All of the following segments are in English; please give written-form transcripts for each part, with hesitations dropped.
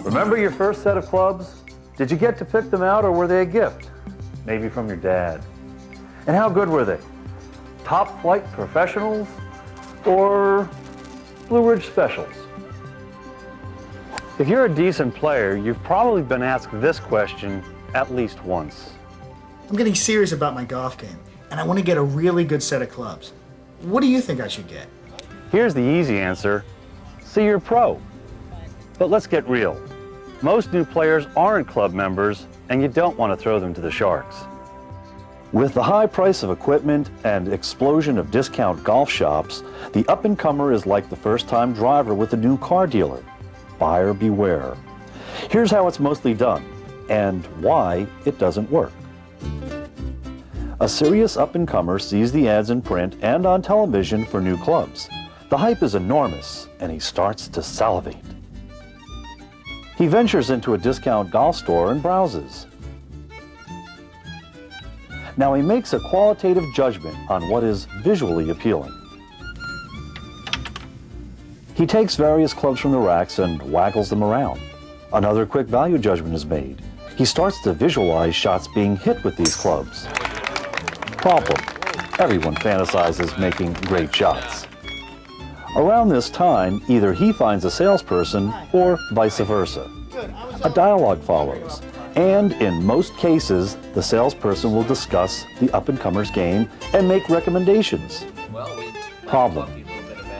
Remember your first set of clubs? Did you get to pick them out, or were they a gift? Maybe from your dad. And how good were they? Top flight professionals or Blue Ridge Specials? If you're a decent player, you've probably been asked this question at least once. I'm getting serious about my golf game, and I want to get a really good set of clubs. What do you think I should get? Here's the easy answer. See your pro. But let's get real. Most new players aren't club members, and you don't want to throw them to the sharks. With the high price of equipment and explosion of discount golf shops, the up-and-comer is like the first-time driver with a new car dealer. Buyer beware. Here's how it's mostly done, and why it doesn't work. A serious up-and-comer sees the ads in print and on television for new clubs. The hype is enormous, and he starts to salivate. He ventures into a discount golf store and browses. Now he makes a qualitative judgment on what is visually appealing. He takes various clubs from the racks and waggles them around. Another quick value judgment is made. He starts to visualize shots being hit with these clubs. Problem: everyone fantasizes making great shots. Around this time, either he finds a salesperson or vice versa. A dialogue follows, and in most cases, the salesperson will discuss the up-and-comer's game and make recommendations. Problem: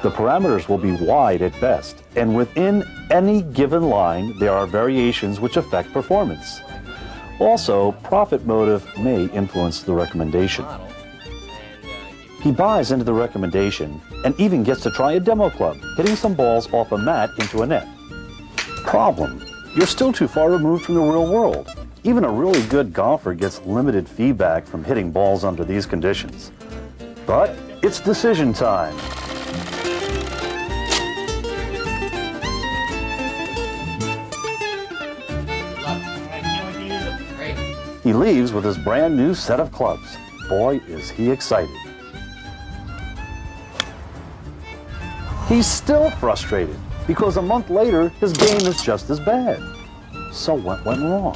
the parameters will be wide at best, and within any given line, there are variations which affect performance. Also, profit motive may influence the recommendation. He buys into the recommendation and even gets to try a demo club, hitting some balls off a mat into a net. Problem: you're still too far removed from the real world. Even a really good golfer gets limited feedback from hitting balls under these conditions. But it's decision time. He leaves with his brand new set of clubs. Boy, is he excited. He's still frustrated because a month later, his game is just as bad. So what went wrong?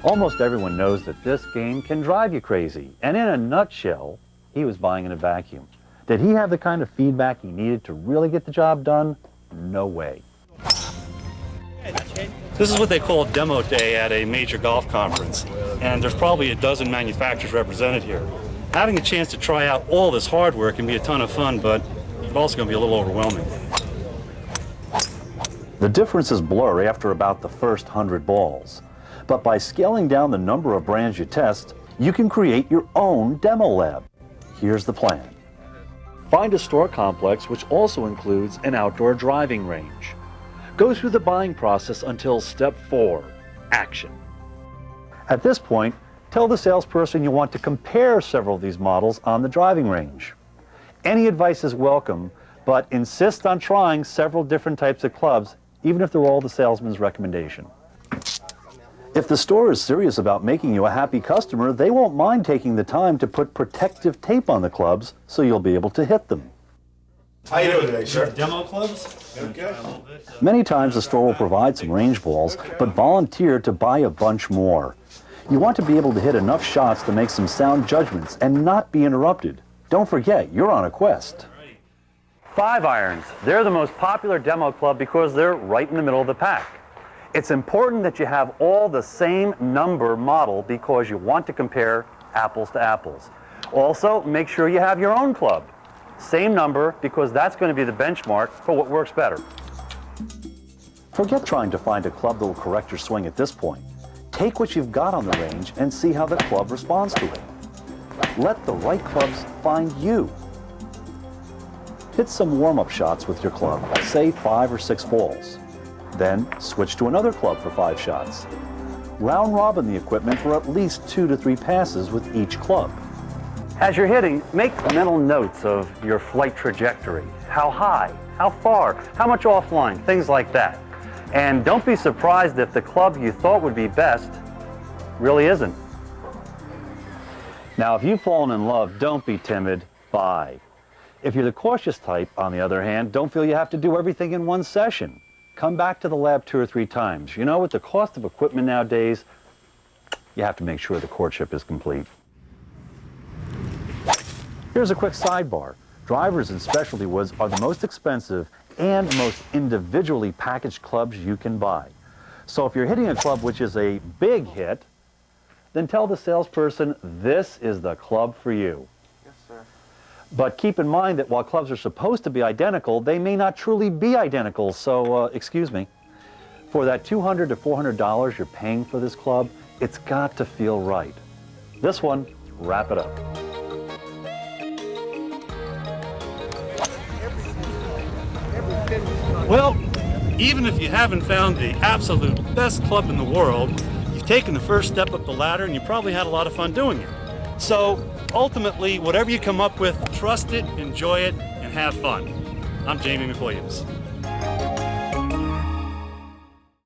Almost everyone knows that this game can drive you crazy. And in a nutshell, he was buying in a vacuum. Did he have the kind of feedback he needed to really get the job done? No way. This is what they call demo day at a major golf conference, and there's probably a dozen manufacturers represented here. Having a chance to try out all this hardware can be a ton of fun, but it's also going to be a little overwhelming. The differences blur after about the first 100 balls. But by scaling down the number of brands you test, you can create your own demo lab. Here's the plan. Find a store complex which also includes an outdoor driving range. Go through the buying process until step 4, action. At this point, tell the salesperson you want to compare several of these models on the driving range. Any advice is welcome, but insist on trying several different types of clubs, even if they're all the salesman's recommendation. If the store is serious about making you a happy customer, they won't mind taking the time to put protective tape on the clubs so you'll be able to hit them. How you doing today, sir? Demo clubs? Okay. Many times the store will provide some range balls, but volunteer to buy a bunch more. You want to be able to hit enough shots to make some sound judgments and not be interrupted. Don't forget, you're on a quest. 5 irons. They're the most popular demo club because they're right in the middle of the pack. It's important that you have all the same number model because you want to compare apples to apples. Also, make sure you have your own club. Same number because that's going to be the benchmark for what works better. Forget trying to find a club that will correct your swing at this point. Take what you've got on the range and see how the club responds to it. Let the right clubs find you. Hit some warm-up shots with your club, say 5 or 6 balls. Then switch to another club for 5 shots. Round robin the equipment for at least 2 to 3 passes with each club. As you're hitting, make mental notes of your flight trajectory. How high, how far, how much offline, things like that. And don't be surprised if the club you thought would be best really isn't. Now, if you've fallen in love, don't be timid, buy. If you're the cautious type, on the other hand, don't feel you have to do everything in one session. come back to the lab 2 or 3 times. You know, with the cost of equipment nowadays, you have to make sure the courtship is complete. Here's a quick sidebar. Drivers in specialty woods are the most expensive and most individually packaged clubs you can buy. So if you're hitting a club which is a big hit, then tell the salesperson this is the club for you. Yes, sir. But keep in mind that while clubs are supposed to be identical, they may not truly be identical. So, excuse me, for that $200 to $400 you're paying for this club, it's got to feel right. This one, wrap it up. Well, even if you haven't found the absolute best club in the world, you've taken the first step up the ladder and you probably had a lot of fun doing it. So ultimately, whatever you come up with, trust it, enjoy it, and have fun. I'm Jamie McWilliams.